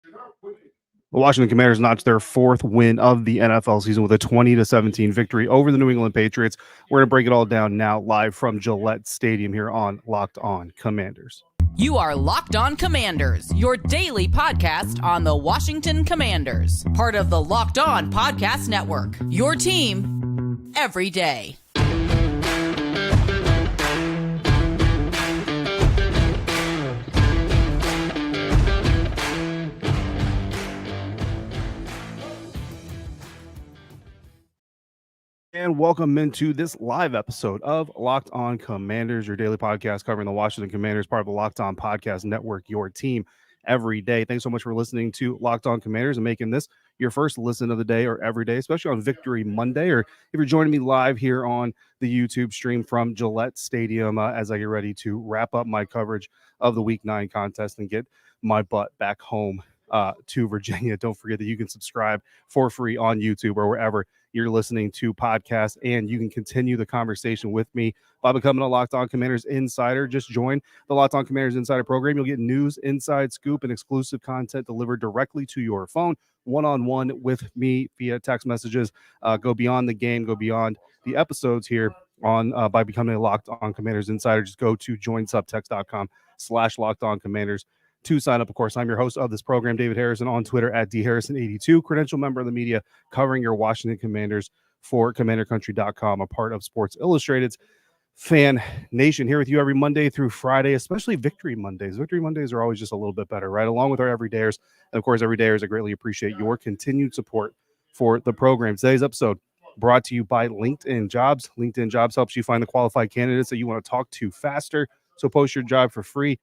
The Washington Commanders notched their fourth win of the NFL season with a 20-17 victory over the New England Patriots. We're going to break it all down now live from Gillette Stadium here on Locked On Commanders. You are Locked On Commanders, your daily podcast on the Washington Commanders. Part of the Locked On Podcast Network, your team every day. And welcome into this live episode of Locked On Commanders, your daily podcast covering the Washington Commanders, part of the Locked On Podcast Network, your team every day. Thanks so much for listening to Locked On Commanders and making this your first listen of the day or every day, especially on Victory Monday, or if you're joining me live here on the YouTube stream from Gillette Stadium as I get ready to wrap up my coverage of the Week 9 contest and get my butt back home to Virginia. Don't forget that you can subscribe for free on YouTube or wherever you're listening to podcasts, and you can continue the conversation with me by becoming a Locked On Commanders Insider. Just join the Locked On Commanders Insider program. You'll get news, inside scoop, and exclusive content delivered directly to your phone, one-on-one with me via text messages. Go beyond the game, go beyond the episodes here on by becoming a Locked On Commanders Insider. Just go to joinsubtext.com/LockedOnCommanders to sign up. Of course, I'm your host of this program, David Harrison, on Twitter at dharrison82, credential member of the media covering your Washington Commanders for CommanderCountry.com, a part of Sports Illustrated's FanNation, here with you every Monday through Friday, especially Victory Mondays. Victory Mondays are always just a little bit better, right? Along with our everydayers. And of course, everydayers, I greatly appreciate your continued support for the program. Today's episode brought to you by LinkedIn Jobs. LinkedIn Jobs helps you find the qualified candidates that you want to talk to faster. So post your job for free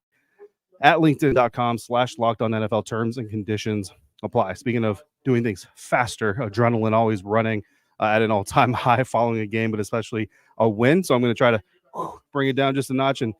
at linkedin.com/LockedOnNFL. Terms and conditions apply. Speaking of doing things faster, adrenaline always running at an all-time high following a game, but especially a win. So I'm going to try to bring it down just a notch and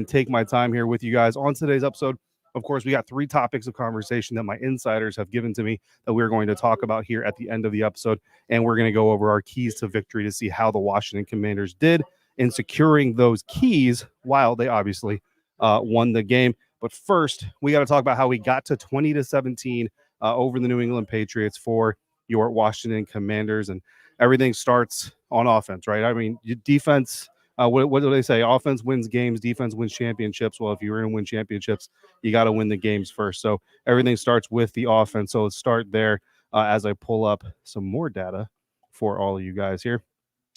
take my time here with you guys on today's episode. Of course, we got 3 topics of conversation that my insiders have given to me that we're going to talk about here at the end of the episode. And we're going to go over our keys to victory to see how the Washington Commanders did in securing those keys while they obviously won the game. But first, we got to talk about how we got to 20-17 over the New England Patriots for your Washington Commanders. And everything starts on offense, right? I mean, defense, what do they say? Offense wins games, defense wins championships. Well, if you're going to win championships, you got to win the games first. So everything starts with the offense. So let's start there as I pull up some more data for all of you guys here.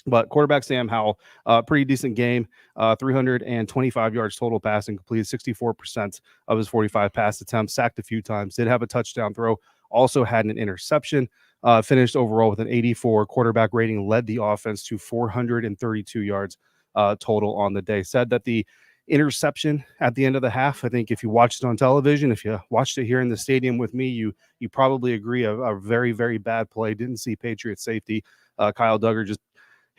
But quarterback Sam Howell, pretty decent game, 325 yards total passing, completed 64% of his 45 pass attempts, sacked a few times, did have a touchdown throw, also had an interception, finished overall with an 84 quarterback rating, led the offense to 432 yards total on the day. Said that the interception at the end of the half, I think if you watched it on television, if you watched it here in the stadium with me, you probably agree a very, very bad play. Didn't see Patriots safety Kyle Duggar just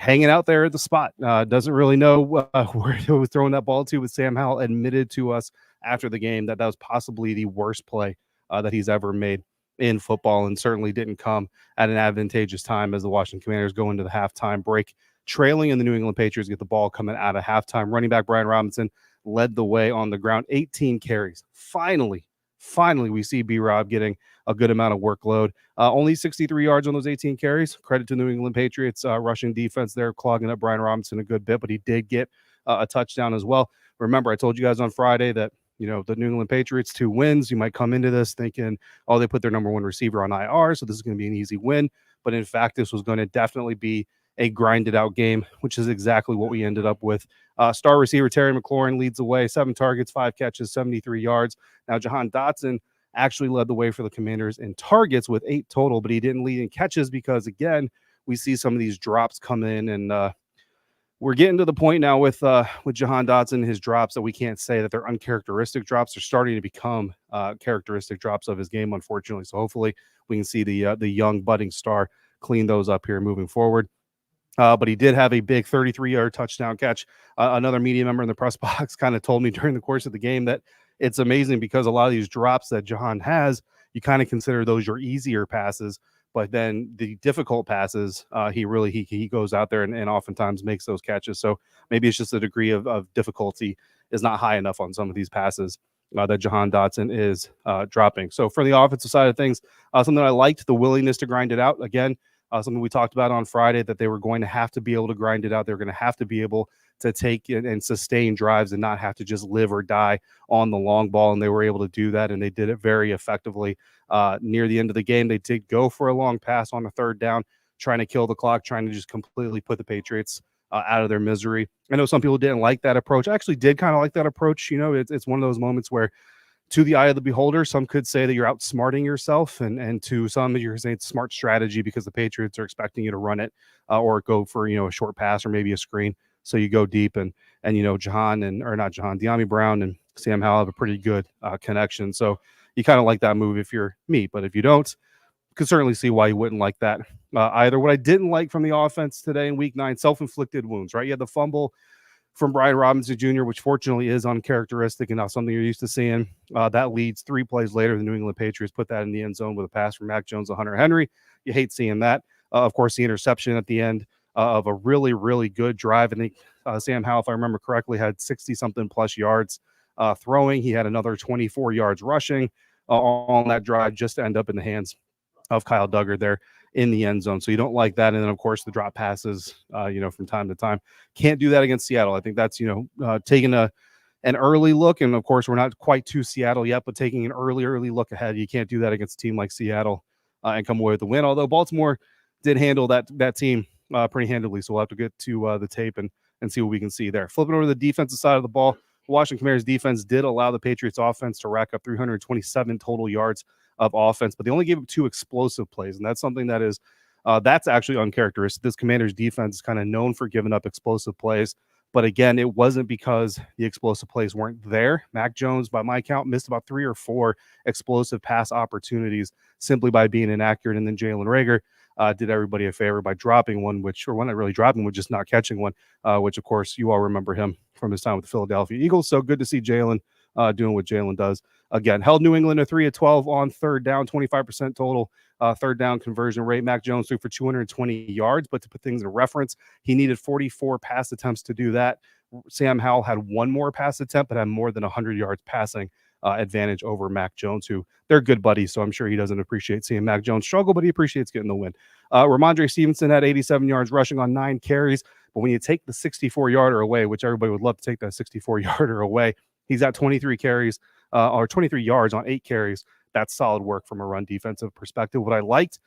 hanging out there at the spot. Doesn't really know where he was throwing that ball to, with Sam Howell admitted to us after the game that was possibly the worst play that he's ever made in football, and certainly didn't come at an advantageous time as the Washington Commanders go into the halftime break, trailing, and the New England Patriots get the ball coming out of halftime. Running back Brian Robinson led the way on the ground, 18 carries. Finally, we see B-Rob getting a good amount of workload. Only 63 yards on those 18 carries. Credit to New England Patriots rushing defense there, clogging up Brian Robinson a good bit, but he did get a touchdown as well. Remember, I told you guys on Friday that, the New England Patriots, 2 wins. You might come into this thinking, they put their number 1 receiver on IR, so this is going to be an easy win. But in fact, this was going to definitely be a grinded out game, which is exactly what we ended up with. Star receiver Terry McLaurin leads the way, 7 targets, 5 catches, 73 yards. Now, Jahan Dotson actually led the way for the Commanders in targets with 8 total, but he didn't lead in catches because, again, we see some of these drops come in, and we're getting to the point now with Jahan Dotson, his drops, that we can't say that they're uncharacteristic drops. They're starting to become characteristic drops of his game, unfortunately. So hopefully we can see the young budding star clean those up here moving forward. But he did have a big 33-yard touchdown catch. Another media member in the press box kind of told me during the course of the game that it's amazing because a lot of these drops that Jahan has, you kind of consider those your easier passes, but then the difficult passes, he goes out there and oftentimes makes those catches. So maybe it's just the degree of difficulty is not high enough on some of these passes that Jahan Dotson is dropping. So for the offensive side of things, something I liked, the willingness to grind it out. Again, something we talked about on Friday, that they were going to have to be able to grind it out. They're going to have to be able to take and sustain drives and not have to just live or die on the long ball. And they were able to do that, and they did it very effectively. Near the end of the game, they did go for a long pass on a third down, trying to kill the clock, trying to just completely put the Patriots out of their misery. I know some people didn't like that approach. I actually did kind of like that approach. It's one of those moments where, to the eye of the beholder, some could say that you're outsmarting yourself, and to some you're saying it's smart strategy because the Patriots are expecting you to run it or go for a short pass or maybe a screen. So you go deep, and De'Ami Brown and Sam Howell have a pretty good connection. So you kind of like that move if you're me, but if you don't, could certainly see why you wouldn't like that either. What I didn't like from the offense today in Week 9, self-inflicted wounds. Right, you had the fumble from Brian Robinson Jr., which fortunately is uncharacteristic and not something you're used to seeing. That leads 3 plays later. The New England Patriots put that in the end zone with a pass from Mac Jones to Hunter Henry. You hate seeing that. Of course, the interception at the end of a really, really good drive. I think Sam Howell, if I remember correctly, had 60-something plus yards throwing. He had another 24 yards rushing on that drive just to end up in the hands of Kyle Duggar there in the end zone. So you don't like that. And then, of course, the drop passes, from time to time. Can't do that against Seattle. I think that's, taking an early look. And, of course, we're not quite to Seattle yet, but taking an early look ahead. You can't do that against a team like Seattle and come away with the win. Although Baltimore did handle that team pretty handily. So we'll have to get to the tape and see what we can see there. Flipping over to the defensive side of the ball, Washington Commanders defense did allow the Patriots offense to rack up 327 total yards of offense, but they only gave up 2 explosive plays. And that's something that is, that's actually uncharacteristic. This Commanders defense is kind of known for giving up explosive plays. But again, it wasn't because the explosive plays weren't there. Mac Jones, by my count, missed about 3 or 4 explosive pass opportunities simply by being inaccurate. And then Jalen Reagor did everybody a favor by dropping one, not really dropping one, just not catching one, which, of course, you all remember him from his time with the Philadelphia Eagles. So good to see Jalen doing what Jalen does. Again, held New England to 3 of 12 on third down, 25% total third down conversion rate. Mac Jones threw for 220 yards, but to put things in reference, he needed 44 pass attempts to do that. Sam Howell had 1 more pass attempt, but had more than 100 yards passing advantage over Mac Jones, who they're good buddies, so I'm sure he doesn't appreciate seeing Mac Jones struggle, but he appreciates getting the win. Ramondre Stevenson had 87 yards rushing on 9 carries, but when you take the 64-yarder away, which everybody would love to take that 64-yarder away, he's at 23 carries or 23 yards on 8 carries. That's solid work from a run defensive perspective. What I liked,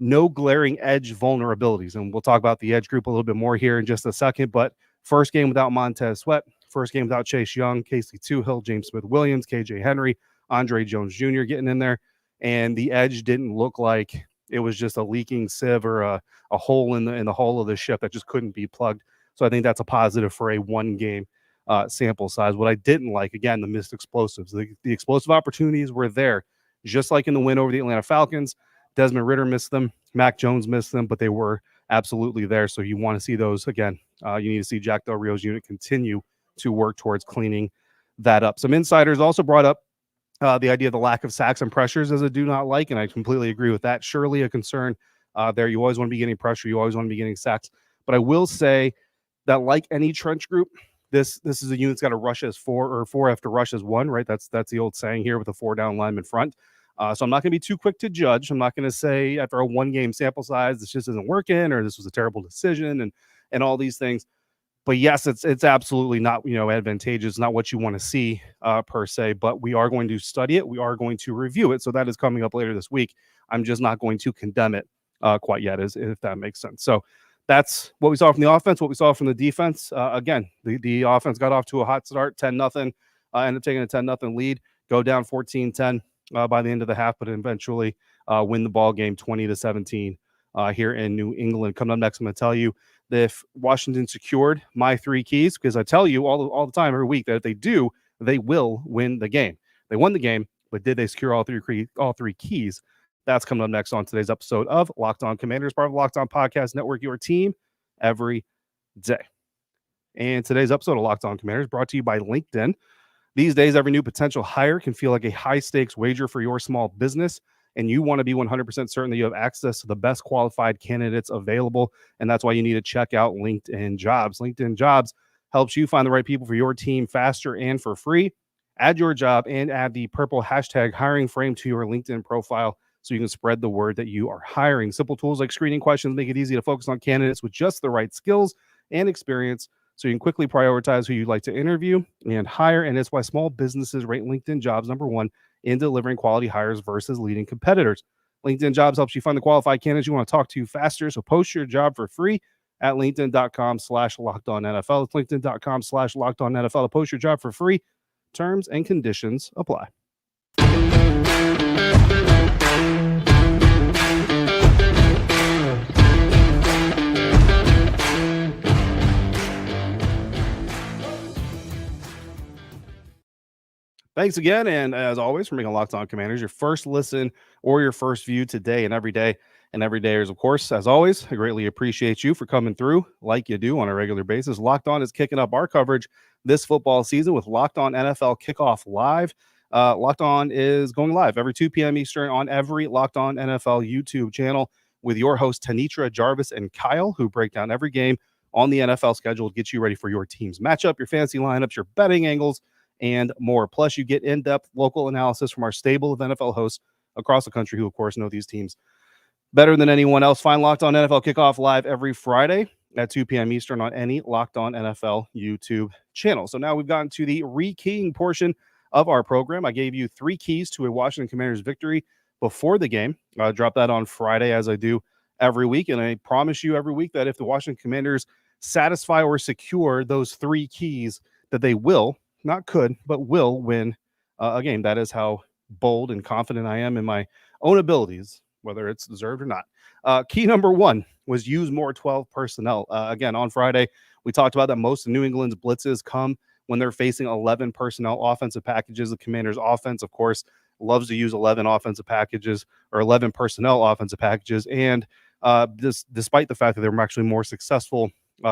no glaring edge vulnerabilities. And we'll talk about the edge group a little bit more here in just a second. But first game without Montez Sweat, first game without Chase Young, Casey Toohill, James Smith-Williams, KJ Henry, Andre Jones Jr. getting in there. And the edge didn't look like it was just a leaking sieve or a hole in the hull of the ship that just couldn't be plugged. So I think that's a positive for a 1-game sample size. What I didn't like, again, the missed explosives. The explosive opportunities were there, just like in the win over the Atlanta Falcons. Desmond Ridder missed them. Mac Jones missed them, but they were absolutely there. So you want to see those again. You need to see Jack Del Rio's unit continue to work towards cleaning that up. Some insiders also brought up the idea of the lack of sacks and pressures as a do not like, and I completely agree with that. Surely a concern there. You always want to be getting pressure. You always want to be getting sacks. But I will say that, like any trench group, this is a unit that's got to rush as 4 or 4 after rush as 1, right? That's the old saying here with a 4-down lineman front. So I'm not going to be too quick to judge. I'm not going to say after a 1-game sample size, this just isn't working or this was a terrible decision and all these things. But yes, it's absolutely not, advantageous, not what you want to see per se, but we are going to study it. We are going to review it. So that is coming up later this week. I'm just not going to condemn it quite yet, if that makes sense. So that's what we saw from the offense, what we saw from the defense. Again, the offense got off to a hot start, 10-0, ended up taking a 10-0 lead, go down 14-10 by the end of the half, but eventually win the ball game 20-17 here in New England. Coming up next, I'm going to tell you that if Washington secured my 3 keys, because I tell you all the time every week that if they do, they will win the game. They won the game, but did they secure all three keys? That's coming up next on today's episode of Locked On Commanders, part of the Locked On Podcast Network, your team every day. And today's episode of Locked On Commanders brought to you by LinkedIn. These days, every new potential hire can feel like a high-stakes wager for your small business, and you want to be 100% certain that you have access to the best qualified candidates available, and that's why you need to check out LinkedIn Jobs. LinkedIn Jobs helps you find the right people for your team faster and for free. Add your job and add the purple hashtag hiring frame to your LinkedIn profile so you can spread the word that you are hiring. Simple tools like screening questions make it easy to focus on candidates with just the right skills and experience so you can quickly prioritize who you'd like to interview and hire. And it's why small businesses rate LinkedIn Jobs #1 in delivering quality hires versus leading competitors. LinkedIn Jobs helps you find the qualified candidates you want to talk to faster. So post your job for free at linkedin.com/lockedonnfl. It's linkedin.com/lockedonnfl to post your job for free. Terms and conditions apply. Thanks again, and as always, for making Locked On Commanders your first listen or your first view today and every day. And everydayers, of course, as always, I greatly appreciate you for coming through like you do on a regular basis. Locked On is kicking up our coverage this football season with Locked On NFL Kickoff Live. Locked On is going live every 2 p.m. Eastern on every Locked On NFL YouTube channel with your hosts, Tanitra, Jarvis, and Kyle, who break down every game on the NFL schedule to get you ready for your team's matchup, your fantasy lineups, your betting angles, and more. Plus, you get in-depth local analysis from our stable of NFL hosts across the country who, of course, know these teams better than anyone else. Find Locked On NFL Kickoff Live every Friday at 2 p.m. Eastern on any Locked On NFL YouTube channel. So now we've gotten to the rekeying portion of our program. I gave you 3 keys to a Washington Commanders victory before the game. I drop that on Friday as I do every week, and I promise you every week that if the Washington Commanders satisfy or secure those 3 keys, that they will, not could, but will win a game. That is how bold and confident I am in my own abilities, whether it's deserved or not. Key number 1 was use more 12 personnel. Again, on Friday, we talked about that most of New England's blitzes come when they're facing 11 personnel offensive packages. The Commanders' offense, of course, loves to use 11 offensive packages or 11 personnel offensive packages. And despite the fact that they were actually more successful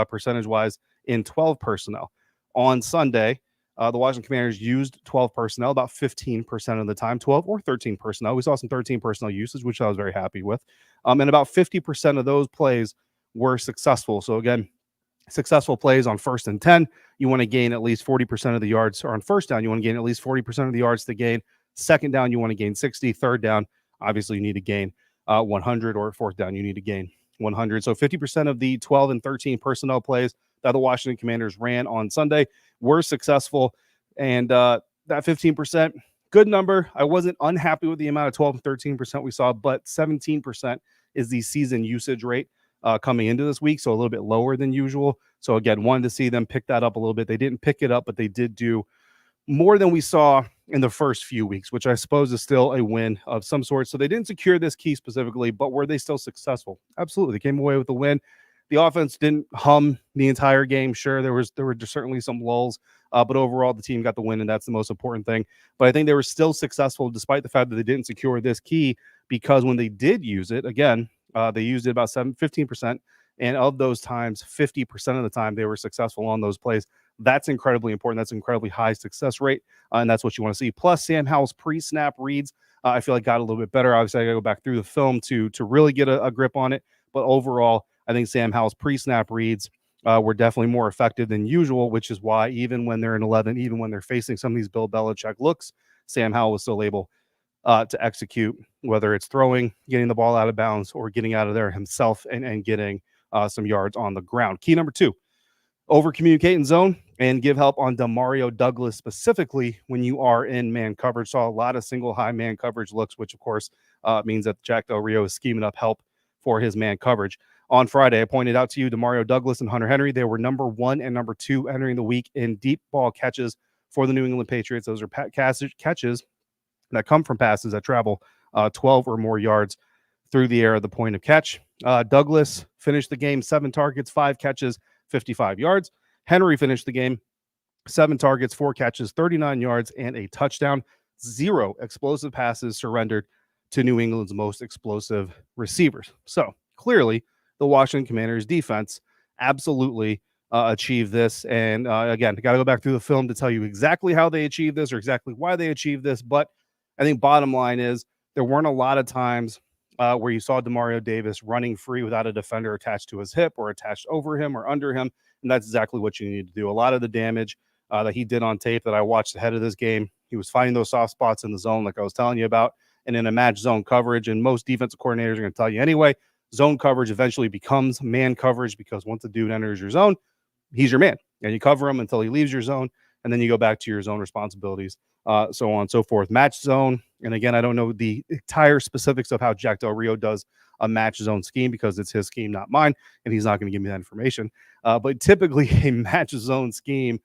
percentage-wise in 12 personnel. On Sunday, the Washington Commanders used 12 personnel about 15% of the time, 12 or 13 personnel. We saw some 13 personnel usage, which I was very happy with. And about 50% of those plays were successful. So again, successful plays on 1st and 10, you want to gain at least 40% of the yards, or on 1st down, you want to gain at least 40% of the yards to gain. 2nd down, you want to gain 60. 3rd down, obviously you need to gain 100, or 4th down, you need to gain 100. So 50% of the 12 and 13 personnel plays that the Washington Commanders ran on Sunday were successful. And that 15%, good number. I wasn't unhappy with the amount of 12 and 13% we saw, but 17% is the season usage rate coming into this week, so a little bit lower than usual. So again, wanted to see them pick that up a little bit. They didn't pick it up, but they did do more than we saw in the first few weeks, which I suppose is still a win of some sort. So they didn't secure this key specifically, but were they still successful? Absolutely. They came away with the win. The offense didn't hum the entire game. Sure, there were certainly some lulls, but overall the team got the win, and that's the most important thing. But I think they were still successful despite the fact that they didn't secure this key, because when they did use it, again, they used it about 15%, and of those times, 50% of the time they were successful on those plays. That's incredibly important. That's an incredibly high success rate, and that's what you want to see. Plus, Sam Howell's pre-snap reads, I feel like got a little bit better. Obviously, I got to go back through the film to really get a grip on it, but overall, I think Sam Howell's pre-snap reads were definitely more effective than usual, which is why even when they're in 11, even when they're facing some of these Bill Belichick looks, Sam Howell was still able to execute, whether it's throwing, getting the ball out of bounds, or getting out of there himself and getting some yards on the ground. Key number 2, over-communicate in zone and give help on Demario Douglas, specifically when you are in man coverage. Saw a lot of single high man coverage looks, which of course means that Jack Del Rio is scheming up help for his man coverage. On Friday, I pointed out to you Demario Douglas and Hunter Henry. They were number 1 and number 2 entering the week in deep ball catches for the New England Patriots. Those are catches that come from passes that travel 12 or more yards through the air at the point of catch. Douglas finished the game 7 targets, 5 catches, 55 yards. Henry finished the game 7 targets, 4 catches, 39 yards, and a touchdown. 0 explosive passes surrendered to New England's most explosive receivers. So clearly, the Washington Commanders defense absolutely achieved this. And again, got to go back through the film to tell you exactly how they achieved this or exactly why they achieved this. But I think bottom line is there weren't a lot of times where you saw Demario Davis running free without a defender attached to his hip or attached over him or under him. And that's exactly what you need to do. A lot of the damage that he did on tape that I watched ahead of this game. He was finding those soft spots in the zone, like I was telling you about, and in a match zone coverage. And most defensive coordinators are going to tell you anyway, zone coverage eventually becomes man coverage, because once a dude enters your zone, he's your man, and you cover him until he leaves your zone, and then you go back to your zone responsibilities, so on and so forth. Match zone, and again, I don't know the entire specifics of how Jack Del Rio does a match zone scheme, because it's his scheme, not mine, and he's not going to give me that information. But typically, a match zone scheme,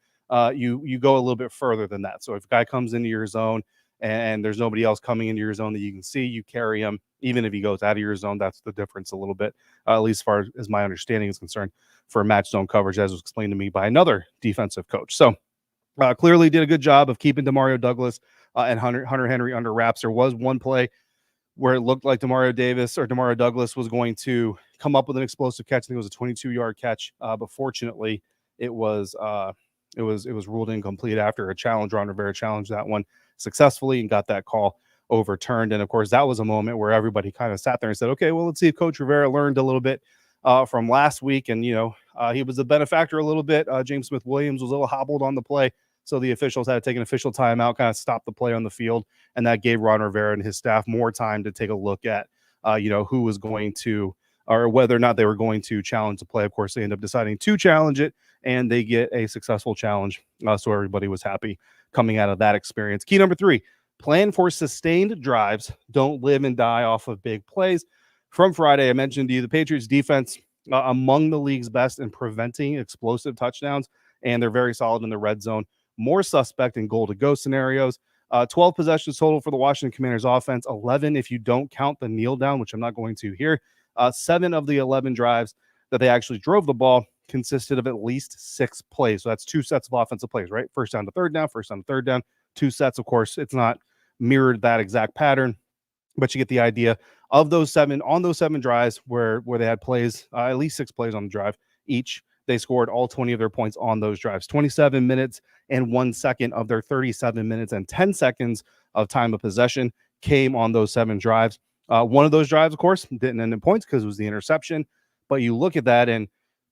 you go a little bit further than that. So if a guy comes into your zone and there's nobody else coming into your zone that you can see, you carry him. Even if he goes out of your zone, that's the difference a little bit, at least as far as my understanding is concerned, for match zone coverage, as was explained to me by another defensive coach. So clearly did a good job of keeping Demario Douglas and Hunter Henry under wraps. There was one play where it looked like Demario Douglas was going to come up with an explosive catch. I think it was a 22-yard catch, but fortunately, it was ruled incomplete after a challenge. Ron Rivera challenged that one successfully and got that call overturned. And of course, that was a moment where everybody kind of sat there and said, okay, well, let's see if Coach Rivera learned a little bit from last week. And, he was a benefactor a little bit. James Smith-Williams was a little hobbled on the play, so the officials had to take an official timeout, kind of stop the play on the field, and that gave Ron Rivera and his staff more time to take a look at, who was going to, or whether or not they were going to challenge the play. Of course, they end up deciding to challenge it, and they get a successful challenge, so everybody was happy coming out of that experience. Key number 3, plan for sustained drives. Don't live and die off of big plays. From Friday, I mentioned to you the Patriots defense among the league's best in preventing explosive touchdowns, and they're very solid in the red zone. More suspect in goal-to-go scenarios. 12 possessions total for the Washington Commanders offense, 11 if you don't count the kneel down, which I'm not going to here. 7 of the 11 drives that they actually drove the ball consisted of at least 6 plays. So that's 2 sets of offensive plays, right? First down to third down, 2 sets. Of course, it's not mirrored that exact pattern, but you get the idea. Of those 7, on those 7 drives where they had plays, at least 6 plays on the drive each, they scored all 20 of their points on those drives. 27 minutes and 1 second of their 37 minutes and 10 seconds of time of possession came on those 7 drives. One of those drives, of course, didn't end in points because it was the interception. But you look at that and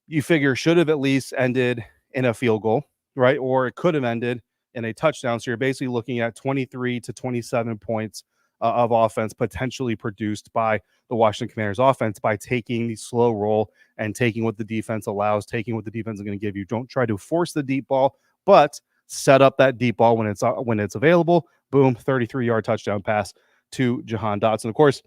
you figure should have at least ended in a field goal, right? Or it could have ended in a touchdown. So you're basically looking at 23 to 27 points of offense potentially produced by the Washington Commanders offense by taking the slow roll and taking what the defense allows, taking what the defense is going to give you. Don't try to force the deep ball, but set up that deep ball when it's available. Boom, 33-yard touchdown pass to Jahan Dotson. Of course,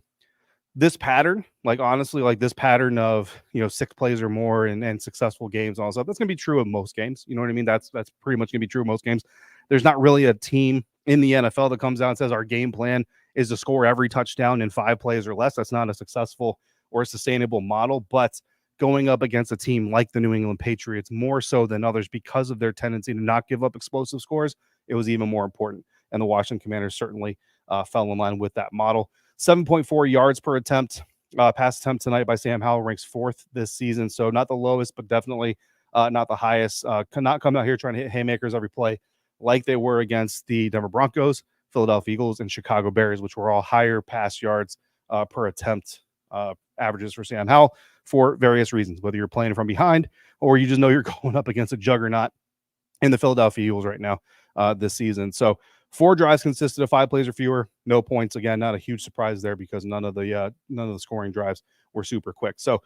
this pattern, this pattern of 6 plays or more and successful games and all that stuff, that's going to be true of most games. You know what I mean? That's pretty much going to be true of most games. There's not really a team in the NFL that comes out and says our game plan is to score every touchdown in 5 plays or less. That's not a successful or sustainable model. But going up against a team like the New England Patriots, more so than others because of their tendency to not give up explosive scores, it was even more important. And the Washington Commanders certainly fell in line with that model. 7.4 yards per attempt. Pass attempt tonight by Sam Howell ranks 4th this season. So not the lowest, but definitely not the highest. Cannot come out here trying to hit haymakers every play like they were against the Denver Broncos, Philadelphia Eagles, and Chicago Bears, which were all higher pass yards per attempt averages for Sam Howell for various reasons, whether you're playing from behind or you just know you're going up against a juggernaut in the Philadelphia Eagles right now this season. So 4 drives consisted of 5 plays or fewer, no points. Again, not a huge surprise there because none of the scoring drives were super quick. So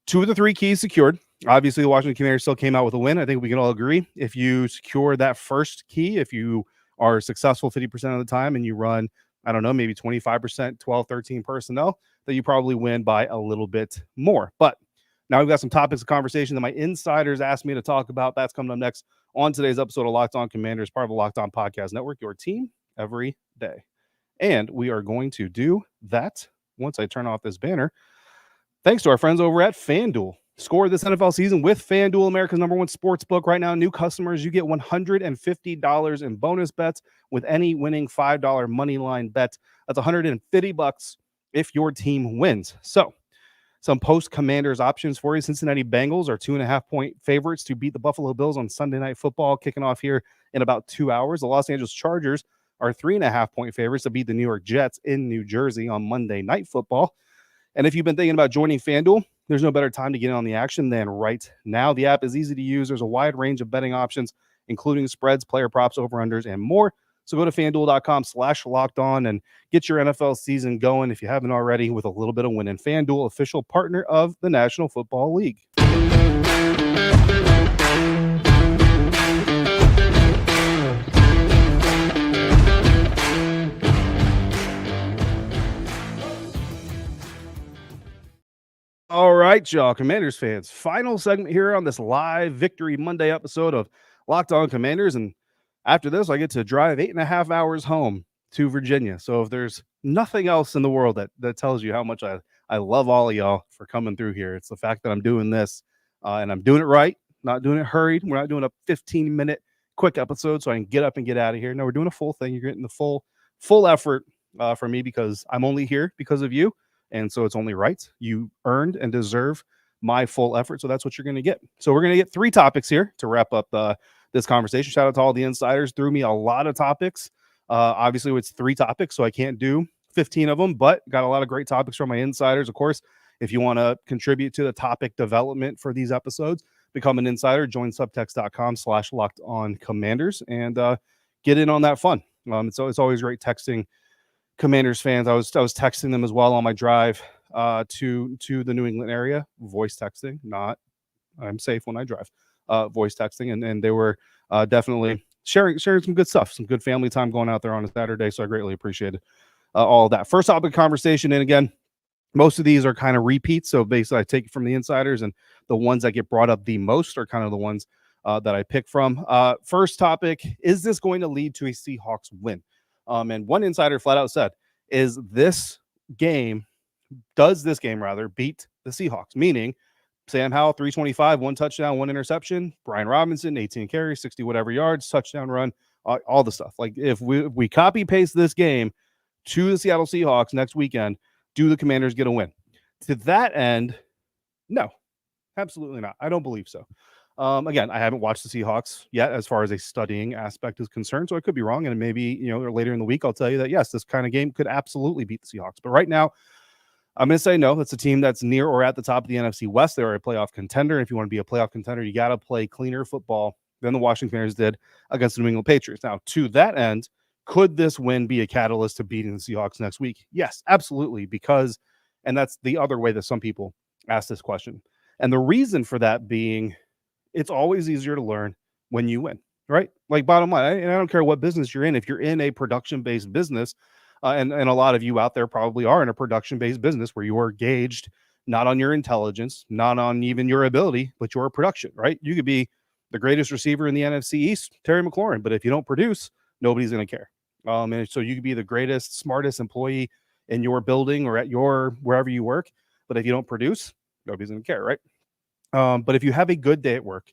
2 of the 3 keys secured. Obviously, the Washington Commanders still came out with a win. I think we can all agree. If you secure that first key, if you are successful 50% of the time and you run, I don't know, maybe 25%, 12, 13 personnel, that you probably win by a little bit more. But now we've got some topics of conversation that my insiders asked me to talk about. That's coming up next on today's episode of Locked On Commanders, part of the Locked On Podcast Network, your team every day. And we are going to do that once I turn off this banner. Thanks to our friends over at FanDuel. Score this NFL season with FanDuel, America's #1 sports book. Right now, new customers, you get $150 in bonus bets with any winning $5 money line bet. That's $150 if your team wins. So, some post-Commanders options for you. Cincinnati Bengals are 2.5-point favorites to beat the Buffalo Bills on Sunday Night Football, kicking off here in about 2 hours. The Los Angeles Chargers are 3.5-point favorites to beat the New York Jets in New Jersey on Monday Night Football. And if you've been thinking about joining FanDuel, there's no better time to get in on the action than right now. The app is easy to use. There's a wide range of betting options including spreads, player props, over-unders, and more. So go to FanDuel.com/lockedon and get your NFL season going if you haven't already with a little bit of winning. FanDuel, official partner of the National Football League. All right, y'all, Commanders fans. Final segment here on this live Victory Monday episode of Locked On Commanders. And after this, I get to drive 8.5 hours home to Virginia. So if there's nothing else in the world that tells you how much I love all of y'all for coming through here, it's the fact that I'm doing this and I'm doing it right, not doing it hurried. We're not doing a 15-minute quick episode so I can get up and get out of here. No, we're doing a full thing. You're getting the full effort from me because I'm only here because of you. And so it's only right. You earned and deserve my full effort. So that's what you're going to get. So we're going to get 3 topics here to wrap up this conversation. Shout out to all the insiders. Threw me a lot of topics. Obviously, it's 3 topics, so I can't do 15 of them, but got a lot of great topics from my insiders. Of course, if you want to contribute to the topic development for these episodes, become an insider. Join subtext.com/lockedoncommanders and get in on that fun. So it's always great texting Commanders fans. I was texting them as well on my drive to the New England area, voice texting, not I'm safe when I drive, voice texting, and they were definitely sharing some good stuff, some good family time going out there on a Saturday. So I greatly appreciated all of that. First topic conversation, and again, most of these are kind of repeats. So basically, I take it from the insiders, and the ones that get brought up the most are kind of the ones that I pick from. First topic: is this going to lead to a Seahawks win? And one insider flat out said, does this game beat the Seahawks? Meaning Sam Howell, 325, 1 touchdown, 1 interception. Brian Robinson, 18 carries, 60 whatever yards, touchdown run, all the stuff. Like if we copy paste this game to the Seattle Seahawks next weekend, do the Commanders get a win? To that end, no, absolutely not. I don't believe so. Again, I haven't watched the Seahawks yet as far as a studying aspect is concerned, so I could be wrong. And maybe, later in the week, I'll tell you that, yes, this kind of game could absolutely beat the Seahawks. But right now, I'm going to say no. It's a team that's near or at the top of the NFC West. They're a playoff contender. If you want to be a playoff contender, you got to play cleaner football than the Washington Commanders did against the New England Patriots. Now, to that end, could this win be a catalyst to beating the Seahawks next week? Yes, absolutely. Because, and that's the other way that some people ask this question. And the reason for that being, it's always easier to learn when you win, right? Like bottom line, and I don't care what business you're in. If you're in a production-based business, and a lot of you out there probably are in a production-based business where you are gauged not on your intelligence, not on even your ability, but your production, right? You could be the greatest receiver in the NFC East, Terry McLaurin, but if you don't produce, nobody's going to care. And so you could be the greatest, smartest employee in your building or at your wherever you work, but if you don't produce, nobody's going to care, right? But if you have a good day at work,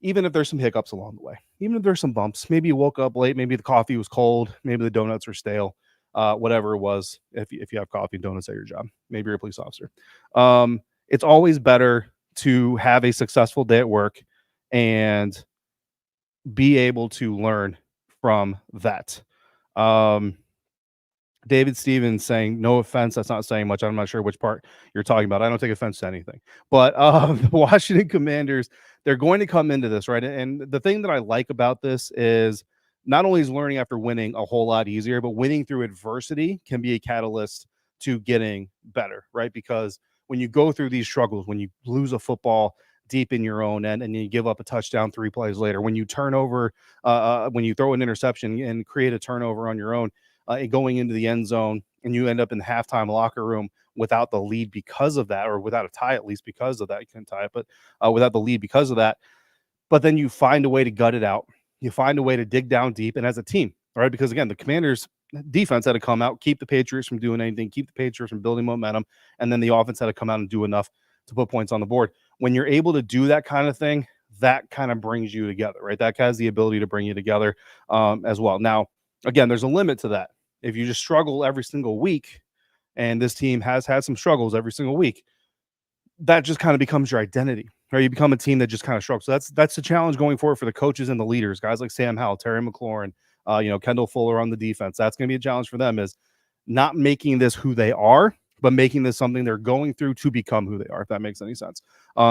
even if there's some hiccups along the way, even if there's some bumps, maybe you woke up late, maybe the coffee was cold, maybe the donuts were stale, whatever it was, if you have coffee and donuts at your job, maybe you're a police officer. It's always better to have a successful day at work and be able to learn from that. David Stevens saying, no offense, that's not saying much. I'm not sure which part you're talking about. I don't take offense to anything. But the Washington Commanders, they're going to come into this, right? And the thing that I like about this is not only is learning after winning a whole lot easier, but winning through adversity can be a catalyst to getting better, right? Because when you go through these struggles, when you lose a football deep in your own end and you give up a touchdown 3 plays later, when you turn over, when you throw an interception and create a turnover on your own, going into the end zone, and you end up in the halftime locker room without the lead because of that, or without a tie at least because of that. You couldn't tie it, but without the lead because of that. But then you find a way to gut it out. You find a way to dig down deep, and as a team, right? Because again, the Commanders' defense had to come out, keep the Patriots from doing anything, keep the Patriots from building momentum, and then the offense had to come out and do enough to put points on the board. When you're able to do that kind of thing, that kind of brings you together, right? That has the ability to bring you together as well. Now, again, there's a limit to that. If you just struggle every single week, and this team has had some struggles every single week, that just kind of becomes your identity, right? You become a team that just kind of struggles. So that's the challenge going forward for the coaches and the leaders, guys like Sam Howell, Terry McLaurin, Kendall Fuller on the defense. That's going to be a challenge for them, is not making this who they are, but making this something they're going through to become who they are, if that makes any sense.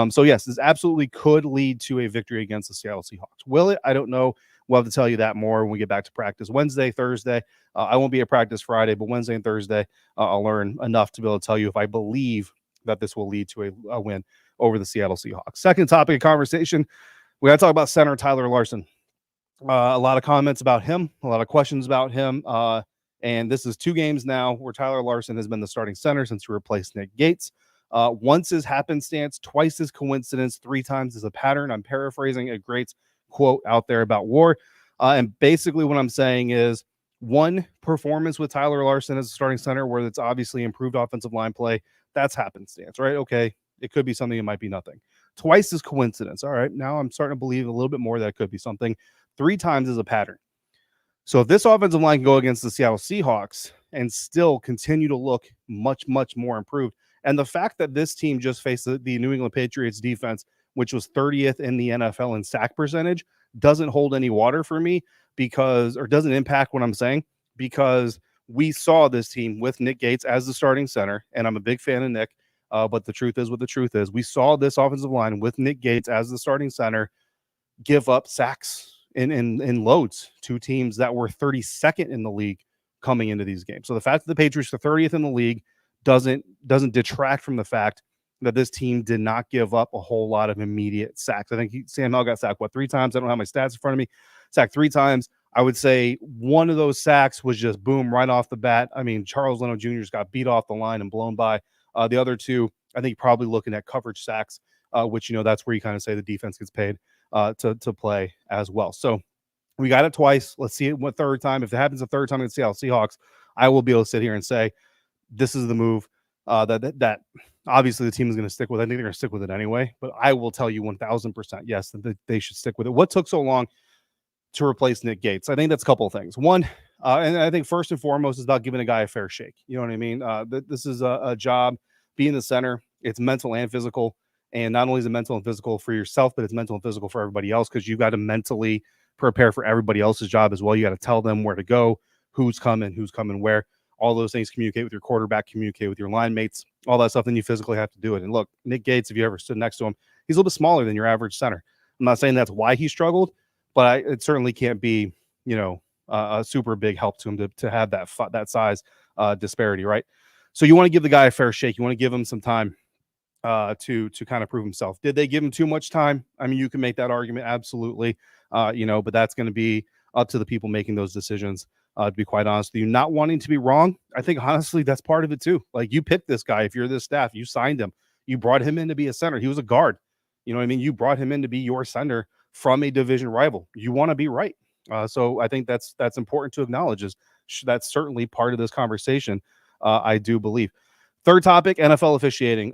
So yes, this absolutely could lead to a victory against the Seattle Seahawks. Will it? I don't know. We'll have to tell you that more when we get back to practice Wednesday, Thursday. I won't be at practice Friday, but Wednesday and Thursday, I'll learn enough to be able to tell you if I believe that this will lead to a win over the Seattle Seahawks. Second topic of conversation, we got to talk about center Tyler Larsen. A lot of comments about him, a lot of questions about him. And this is 2 games now where Tyler Larsen has been the starting center since he replaced Nick Gates. Once is happenstance, twice is coincidence, 3 times is a pattern. I'm paraphrasing a great quote out there about war. And basically what I'm saying is, one performance with Tyler Larsen as a starting center where it's obviously improved offensive line play, that's happenstance, right? Okay, it could be something, it might be nothing. Twice is coincidence. All right, now I'm starting to believe a little bit more that it could be something. 3 times is a pattern. So if this offensive line can go against the Seattle Seahawks and still continue to look much, much more improved, and the fact that this team just faced the New England Patriots defense, which was 30th in the NFL in sack percentage, doesn't hold any water for me or doesn't impact what I'm saying, because we saw this team with Nick Gates as the starting center, and I'm a big fan of Nick, but the truth is what the truth is. We saw this offensive line with Nick Gates as the starting center give up sacks in loads to teams that were 32nd in the league coming into these games. So the fact that the Patriots are 30th in the league doesn't detract from the fact that this team did not give up a whole lot of immediate sacks. I think Sam Howell got sacked, 3 times? I don't have my stats in front of me. Sacked 3 times. I would say one of those sacks was just boom, right off the bat. I mean, Charles Leno Jr. just got beat off the line and blown by. The other 2, I think probably looking at coverage sacks, which, that's where you kind of say the defense gets paid to play as well. So we got it twice. Let's see it one third time. If it happens a third time against Seattle Seahawks, I will be able to sit here and say this is the move that obviously the team is going to stick with. I think they're going to stick with it anyway, but I will tell you 1,000% yes, that they should stick with it. What took so long to replace Nick Gates? I think that's a couple of things. One, and I think first and foremost is about giving a guy a fair shake. You know what I mean? This is a job, being the center. It's mental and physical. And not only is it mental and physical for yourself, but it's mental and physical for everybody else, because you've got to mentally prepare for everybody else's job as well. You got to tell them where to go, who's coming where. All those things, communicate with your quarterback, communicate with your line mates, all that stuff. Then you physically have to do it. And look, Nick Gates, if you ever stood next to him, he's a little bit smaller than your average center. I'm not saying that's why he struggled, but it certainly can't be, a super big help to him to have that size disparity, right? So you want to give the guy a fair shake. You want to give him some time to kind of prove himself. Did they give him too much time? I mean, you can make that argument, absolutely, but that's going to be up to the people making those decisions. To be quite honest with you, not wanting to be wrong, I think honestly that's part of it too. Like, you picked this guy. If you're this staff, you signed him. You brought him in to be a center. He was a guard. You know what I mean? You brought him in to be your center from a division rival. You want to be right. So I think that's important to acknowledge. That's certainly part of this conversation. I do believe. Third topic: NFL officiating.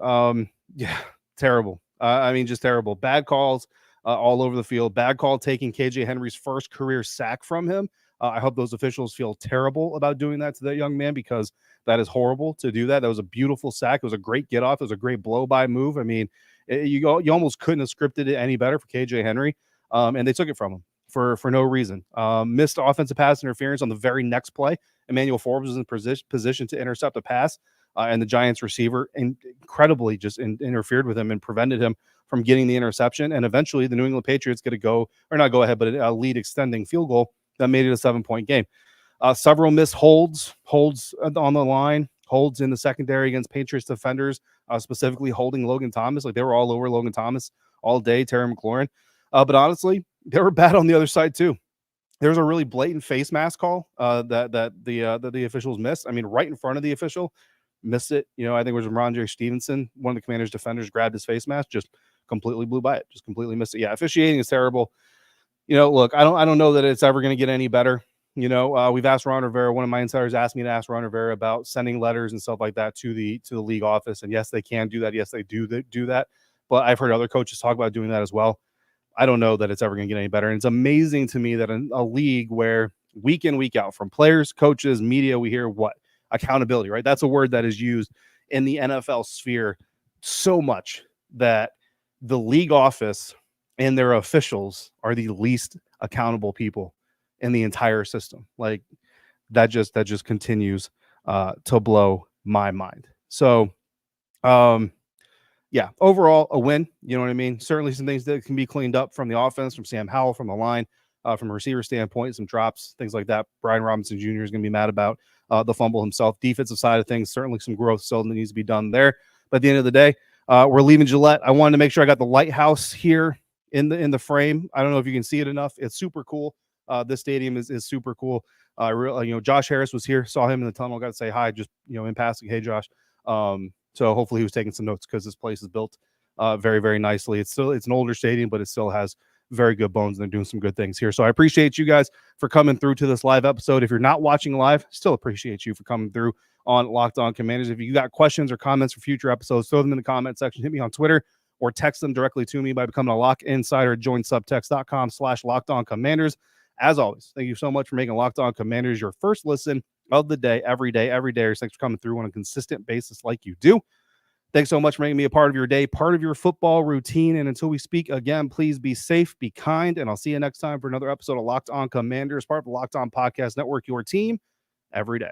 Yeah, terrible. I mean, just terrible. Bad calls all over the field. Bad call taking KJ Henry's first career sack from him. I hope those officials feel terrible about doing that to that young man, because that is horrible to do that. That was a beautiful sack. It was a great get off. It was a great blow by move. I mean, you almost couldn't have scripted it any better for KJ Henry, and they took it from him for no reason. Missed offensive pass interference on the very next play. Emmanuel Forbes was in position to intercept a pass, and the Giants receiver incredibly just interfered with him and prevented him from getting the interception. And eventually the New England Patriots get a lead extending field goal that made it a 7-point game. Several missed holds on the line, holds in the secondary against Patriots defenders, specifically holding Logan Thomas. Like, they were all over Logan Thomas all day, Terry McLaurin. But honestly, they were bad on the other side too. There was a really blatant face mask call that the officials missed. I mean, right in front of the official, missed it. I think it was Ramondre Stevenson, one of the Commanders' defenders, grabbed his face mask, just completely blew by it, just completely missed it. Yeah, officiating is terrible. Look, I don't know that it's ever going to get any better. We've asked Ron Rivera. One of my insiders asked me to ask Ron Rivera about sending letters and stuff like that to the league office. And yes, they can do that. Yes, they do that. But I've heard other coaches talk about doing that as well. I don't know that it's ever going to get any better. And it's amazing to me that in a league where week in, week out, from players, coaches, media, we hear what? Accountability, right? That's a word that is used in the NFL sphere so much, that the league office and their officials are the least accountable people in the entire system. Like, that just continues to blow my mind. So, yeah, overall a win. You know what I mean? Certainly some things that can be cleaned up from the offense, from Sam Howell, from the line, from a receiver standpoint, some drops, things like that. Brian Robinson Jr. is going to be mad about the fumble himself. Defensive side of things, certainly some growth still that needs to be done there. But at the end of the day, we're leaving Gillette. I wanted to make sure I got the lighthouse here in the frame. I don't know if you can see it enough. It's super cool. This stadium is super cool. Josh Harris was here, saw him in the tunnel, got to say hi, just in passing. Hey, Josh. So hopefully he was taking some notes because this place is built very, very nicely. It's an older stadium, but it still has very good bones, and they're doing some good things here. So I appreciate you guys for coming through to this live episode. If you're not watching live, still appreciate you for coming through on Locked On Commanders. If you got questions or comments for future episodes, throw them in the comment section. Hit me on Twitter or text them directly to me by becoming a Lock Insider. Join subtext.com/LockedOnCommanders. As always, thank you so much for making Locked On Commanders your first listen of the day, every day. Thanks for coming through on a consistent basis like you do. Thanks so much for making me a part of your day, part of your football routine. And until we speak again, please be safe, be kind, and I'll see you next time for another episode of Locked On Commanders, part of the Locked On Podcast Network, your team every day.